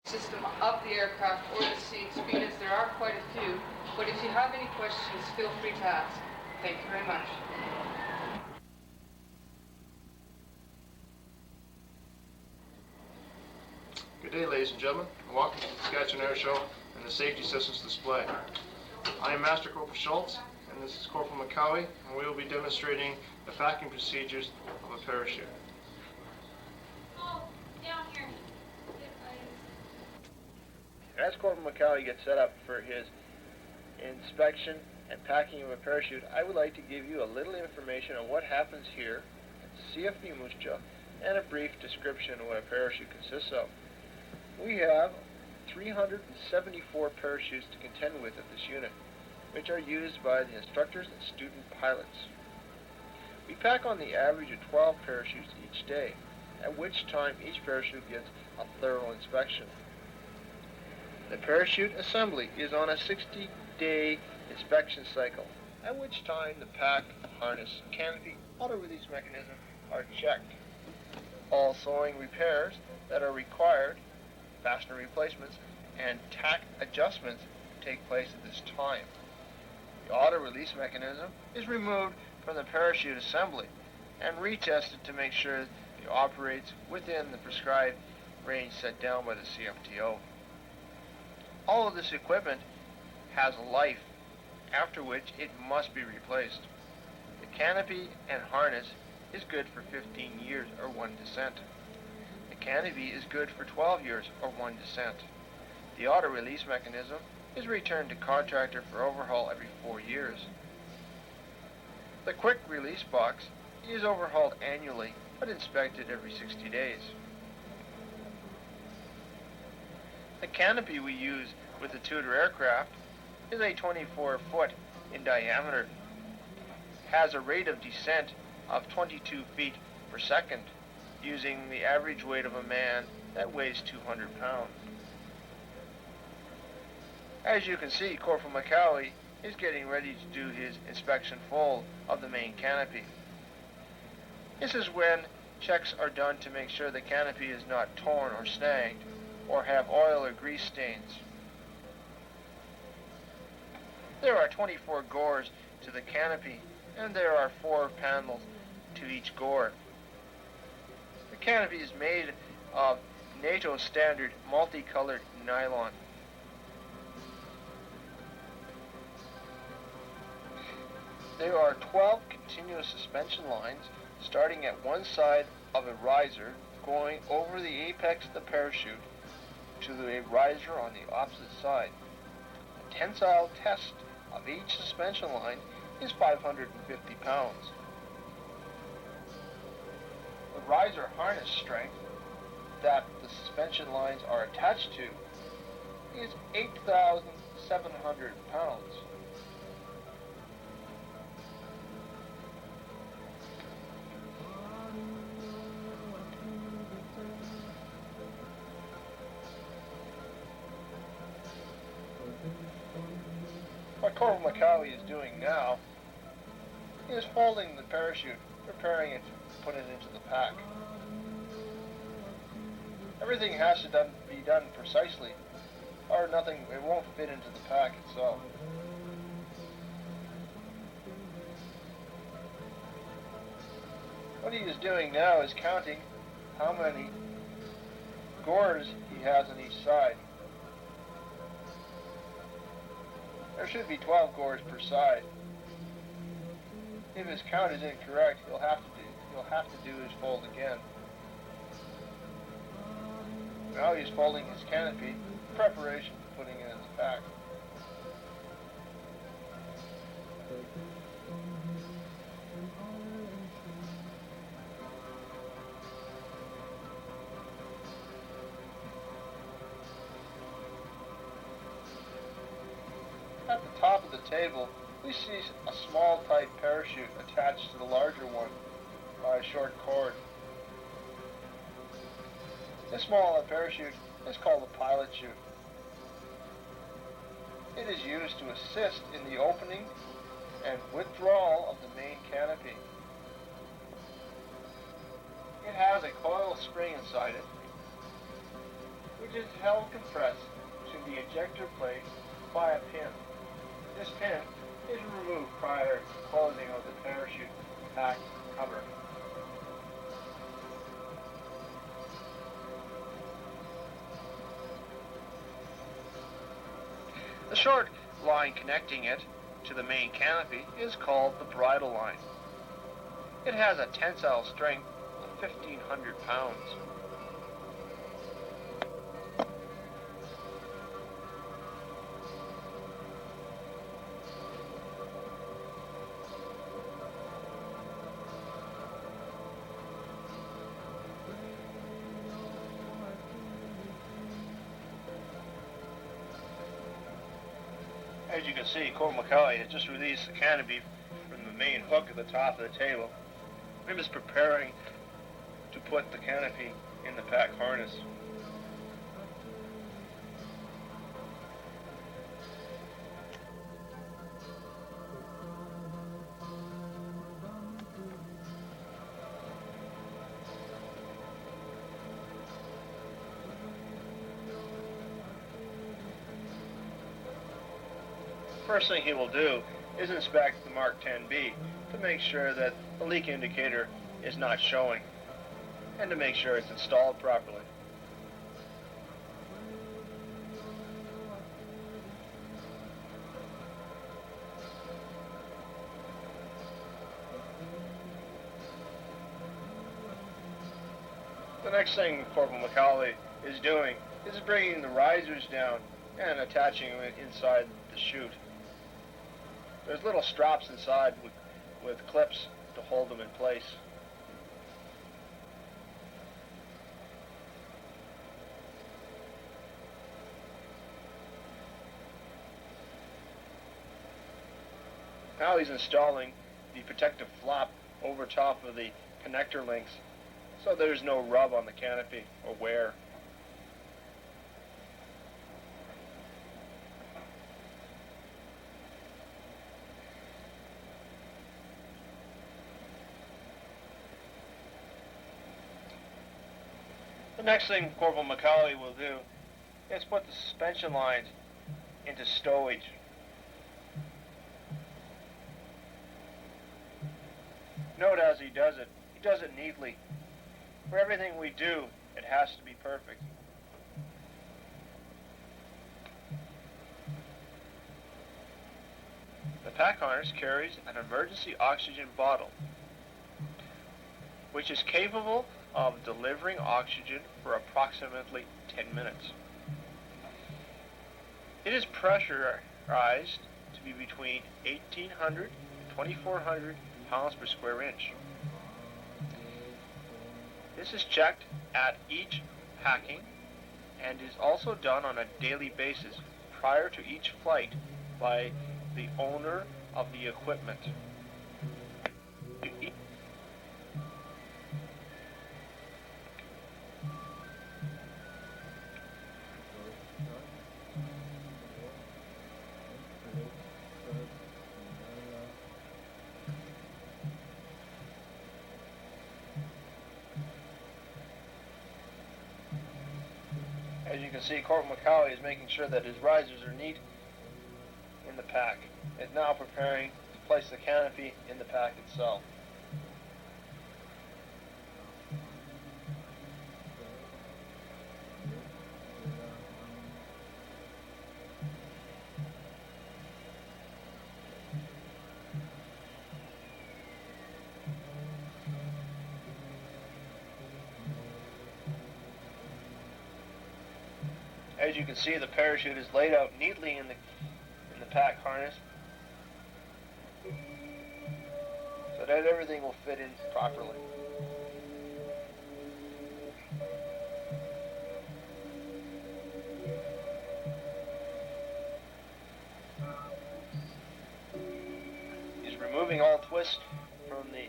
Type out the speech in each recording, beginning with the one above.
system of the aircraft or the seats, being as there are quite a few. But if you have any questions, feel free to ask. Thank you very much. Good day, ladies and gentlemen, and welcome to the Saskatchewan Air Show and the Safety Systems Display. I am Master Corporal Schultz, and this is Corporal McCowie, and we will be demonstrating the packing procedures of a parachute. As Corporal McCowie gets set up for his inspection and packing of a parachute, I would like to give you a little information on what happens here at CFB Moose Jaw and a brief description of what a parachute consists of. We have 374 parachutes to contend with at this unit, which are used by the instructors and student pilots. We pack on the average of 12 parachutes each day, at which time each parachute gets a thorough inspection. The parachute assembly is on a 60-day inspection cycle, at which time the pack, harness, canopy, auto-release mechanism are checked. All sewing repairs that are required, fastener replacements, and tack adjustments take place at this time. The auto-release mechanism is removed from the parachute assembly and retested to make sure it operates within the prescribed range set down by the CFTO. All of this equipment has a life, after which it must be replaced. The canopy and harness is good for 15 years or 1 descent. The canopy is good for 12 years or 1 descent. The auto-release mechanism is returned to contractor for overhaul every 4 years. The quick release box is overhauled annually but inspected every 60 days. The canopy we use with the Chute aircraft is a 24 foot in diameter, has a rate of descent of 22 feet per second, using the average weight of a man that weighs 200 pounds. As you can see, Corporal McCowie is getting ready to do his inspection fold of the main canopy. This is when checks are done to make sure the canopy is not torn or snagged, or have oil or grease stains. There are 24 gores to the canopy, and there are 4 panels to each gore. The canopy is made of NATO standard multicolored nylon. There are 12 continuous suspension lines starting at one side of a riser going over the apex of the parachute to a riser on the opposite side. The tensile test of each suspension line is 550 pounds. The riser harness strength that the suspension lines are attached to is 8,700 pounds. What Corporal McCowie is doing now is folding the parachute, preparing it to put it into the pack. Everything has to be done precisely, or it won't fit into the pack itself. What he is doing now is counting how many gores he has on each side. There should be 12 gores per side. If his count is incorrect, he'll have to do his fold again. Now he's folding his canopy in preparation for putting it in the pack. At the top of the table, we see a small type parachute attached to the larger one by a short cord. This small parachute is called a pilot chute. It is used to assist in the opening and withdrawal of the main canopy. It has a coil spring inside it, which is held compressed to the ejector plate by a pin. This pin is removed prior to closing of the parachute pack cover. The short line connecting it to the main canopy is called the bridle line. It has a tensile strength of 1,500 pounds. As you can see, Corporal McCauley has just released the canopy from the main hook at the top of the table. I'm just preparing to put the canopy in the pack harness. First thing he will do is inspect the Mark 10B to make sure that the leak indicator is not showing and to make sure it's installed properly. The next thing Corporal McCauley is doing is bringing the risers down and attaching them inside the chute. There's little straps inside with clips to hold them in place. Now he's installing the protective flap over top of the connector links so there's no rub on the canopy or wear. The next thing Corporal McCauley will do is put the suspension lines into stowage. Note as he does it neatly. For everything we do, it has to be perfect. The pack harness carries an emergency oxygen bottle, which is capable of delivering oxygen for approximately 10 minutes. It is pressurized to be between 1,800 and 2,400 pounds per square inch. This is checked at each packing and is also done on a daily basis prior to each flight by the owner of the equipment. As you can see, Corporal McCauley is making sure that his risers are neat in the pack. Is now preparing to place the canopy in the pack itself. As you can see, the parachute is laid out neatly in the pack harness so that everything will fit in properly. He's removing all twists from the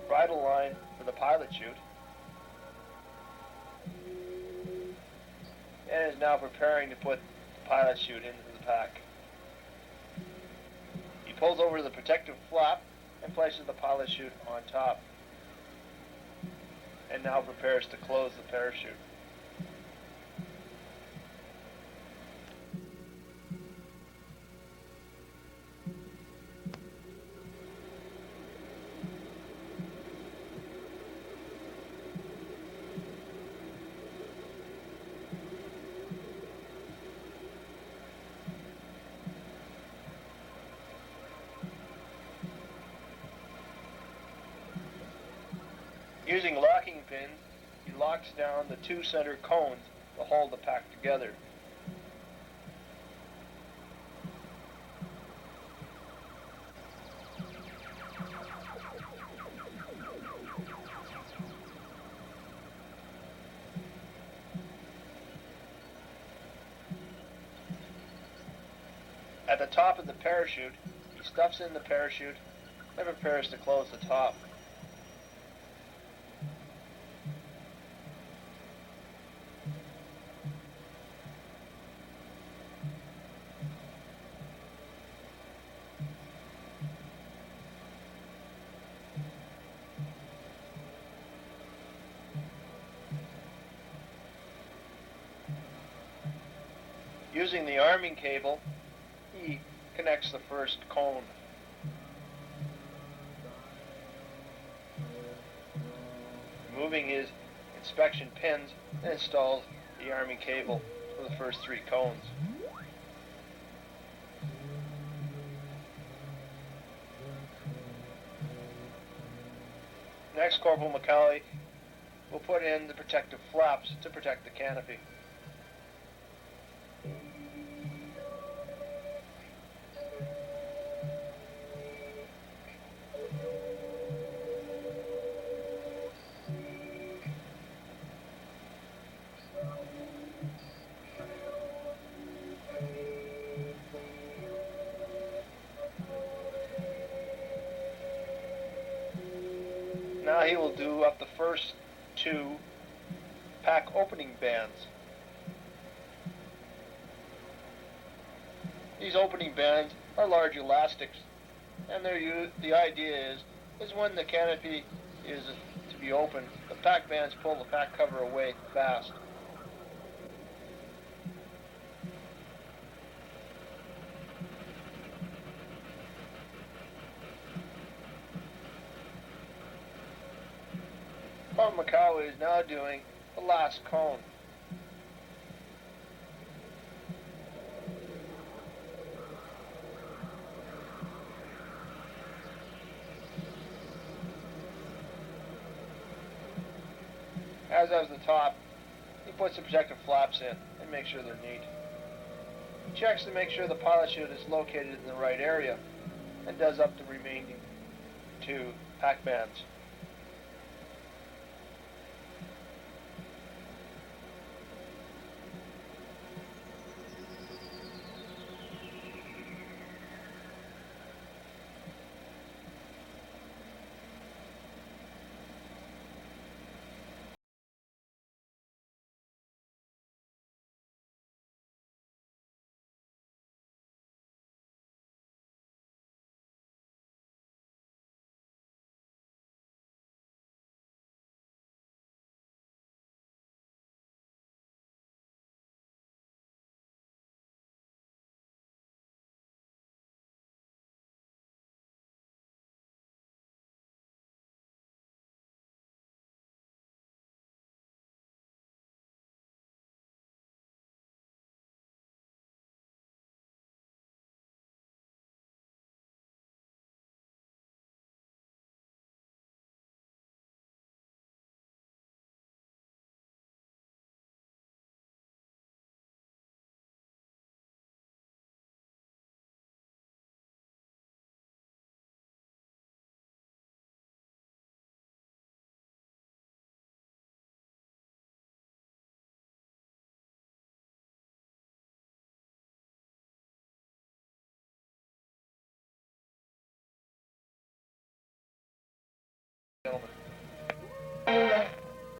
bridle line for the pilot chute and is now preparing to put the pilot chute into the pack. He pulls over the protective flap and places the pilot chute on top, and now prepares to close the parachute. Using locking pins, he locks down the two center cones to hold the pack together. At the top of the parachute, he stuffs in the parachute and prepares to close the top. Using the arming cable, he connects the first cone. Removing his inspection pins, and installs the arming cable for the first three cones. Next, Corporal McCauley will put in the protective flaps to protect the canopy. Now he will do up the first two pack opening bands. These opening bands are large elastics, and the idea is when the canopy is to be opened, the pack bands pull the pack cover away fast. Corporal McCauley is now doing the last cone. As does the top, he puts the protective flaps in and makes sure they're neat. He checks to make sure the pilot chute is located in the right area and does up the remaining two pack bands. Gentlemen.